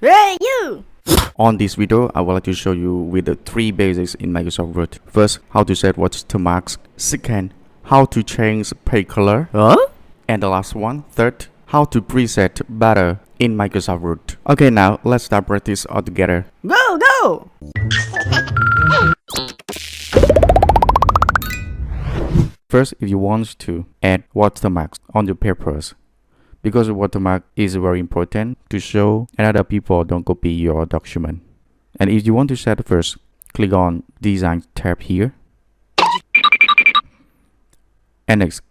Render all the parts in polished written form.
Hey, you! On this video, I would like to show you with the 3 basics in Microsoft Word. First, how to set watermarks. Second, how to change page color. And the last one, third, how to preset better in Microsoft Word. Okay, now let's start practice all together. Go, go! First, if you want to add watermarks on your papers, because watermark is very important to show and other people don't copy your document. And if you want to set first, click on Design tab here. And next,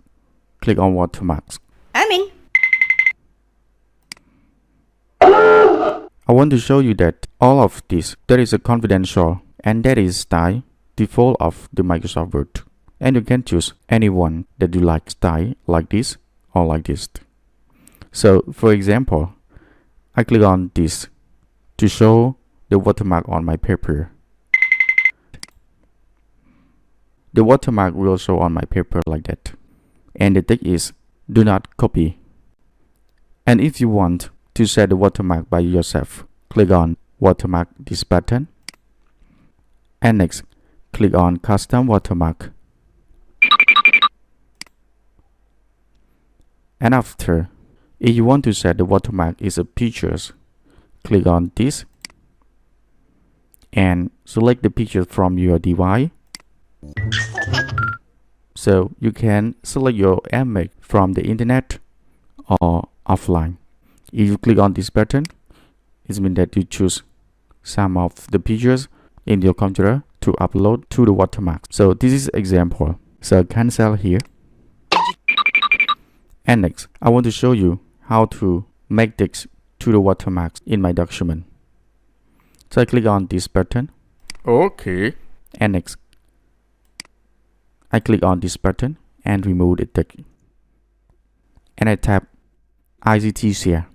click on Watermarks. I'm in. I want to show you that all of this, that is a confidential and that is style default of the Microsoft Word. And you can choose any one that you like, style like this or like this. So for example, I click on this to show the watermark on my paper. The watermark will show on my paper like that. And the text is do not copy. And if you want to set the watermark by yourself, click on watermark this button. And next, click on custom watermark. And after, if you want to set the watermark is a pictures, click on this and select the picture from your device. So you can select your image from the internet or offline. If you click on this button, it means that you choose some of the pictures in your computer to upload to the watermark. So this is example. So cancel here. And next, I want to show you how to make text to the watermarks in my document. So I click on this button. Okay. And next, I click on this button and remove the text. And I tap ictshare.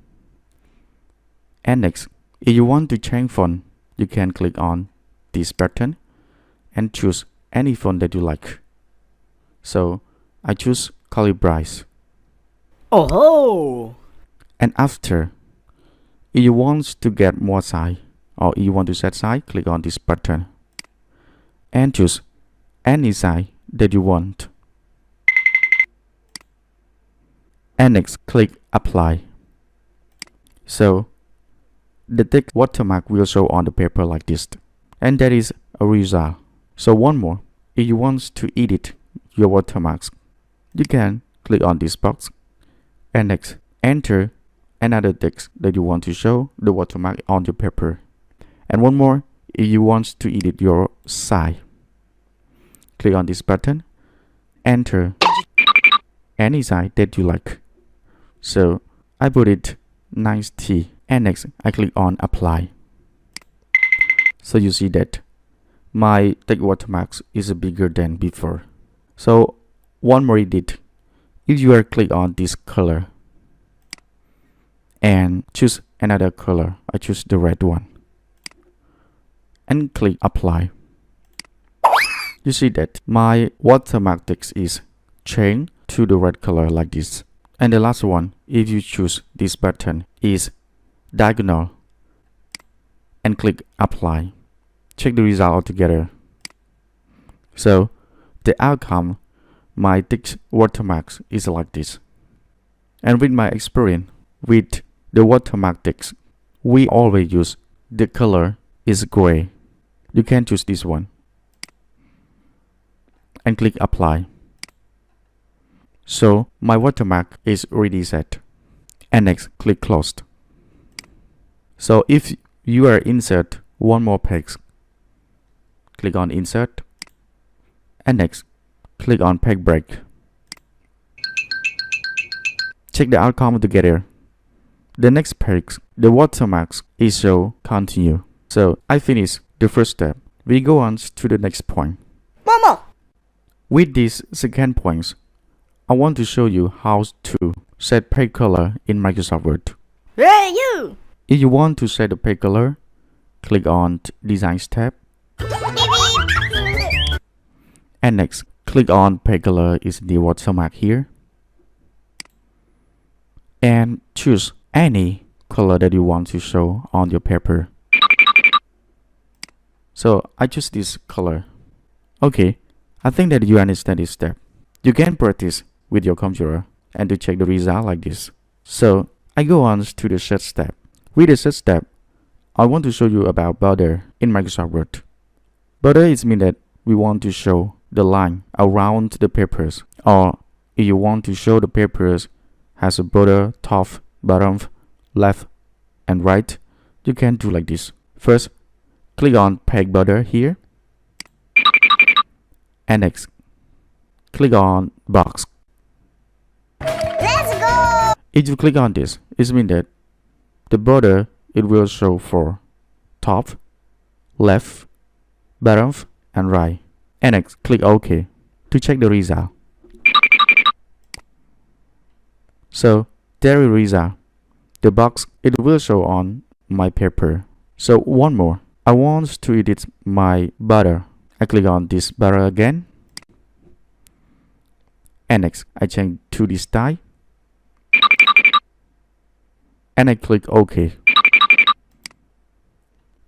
And next, if you want to change font, you can click on this button and choose any font that you like. So I choose Calibri. Oh! And after, if you want to get more size or if you want to set size, click on this button and choose any size that you want. And next, click apply. So the text watermark will show on the paper like this. And that is a result. So one more, if you want to edit your watermarks, you can click on this box and next enter another text that you want to show the watermark on your paper. And one more, if you want to edit your size, click on this button, enter any size that you like. So I put it 90 and next I click on apply. So you see that my text watermarks is bigger than before. So one more edit. If you are click on this color and choose another color, I choose the red one and click apply. You see that my watermark text is changed to the red color like this. And the last one, if you choose this button, is diagonal and click apply. Check the result altogether. So the outcome, my text watermarks is like this. And with my experience with the watermark text, we always use the color is gray. You can choose this one and click apply. So my watermark is already set. And next, click closed. So if you are insert one more page, click on insert and next click on page break. Check the outcome together. The next page, the watermarks is show continue. So I finish the first step. We go on to the next point. Mama! With this second point, I want to show you how to set page color in Microsoft Word. Hey, you! If you want to set the page color, click on Design tab. And next, click on page color is the watermark here. And choose any color that you want to show on your paper. So I choose this color. Okay, I think that you understand this step. You can practice with your computer and to check the result like this. So I go on to the search step. With the search step, I want to show you about border in Microsoft Word. Border is mean that we want to show the line around the papers, or if you want to show the papers has a border top, bottom, left, and right, you can do like this. First, click on page border here, and next, click on box. Let's go! If you click on this, it means that the border it will show for top, left, bottom, and right. And next, click OK to check the result. So there is result. The box it will show on my paper. So one more. I want to edit my border. I click on this border again. And next, I change to this style. And I click OK.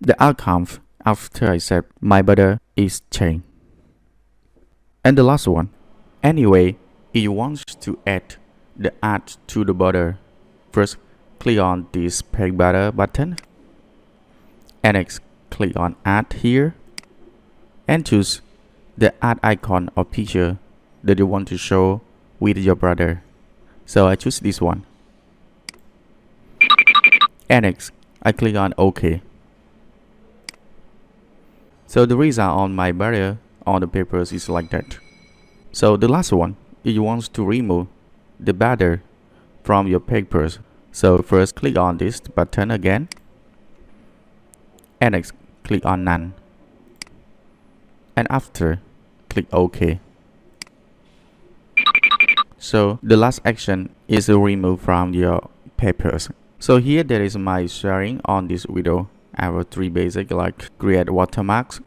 The outcome after I set my border is changed. And the last one. Anyway, if you want to add the art to the border, first click on this page border button. And next, click on add here. And choose the art icon or picture that you want to show with your border. So I choose this one. And next, I click on OK. So the result on my border on the papers is like that. So the last one, if you want to remove the border from your papers, so first click on this button again. And next, click on none. And after, click OK. So the last action is to remove from your papers. So here there is my sharing on this video. I have 3 basic like create watermarks,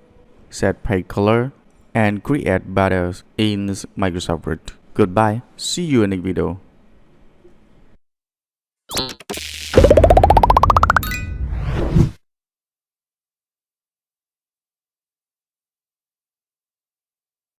set page color, and create borders in Microsoft Word. Goodbye. See you in the video.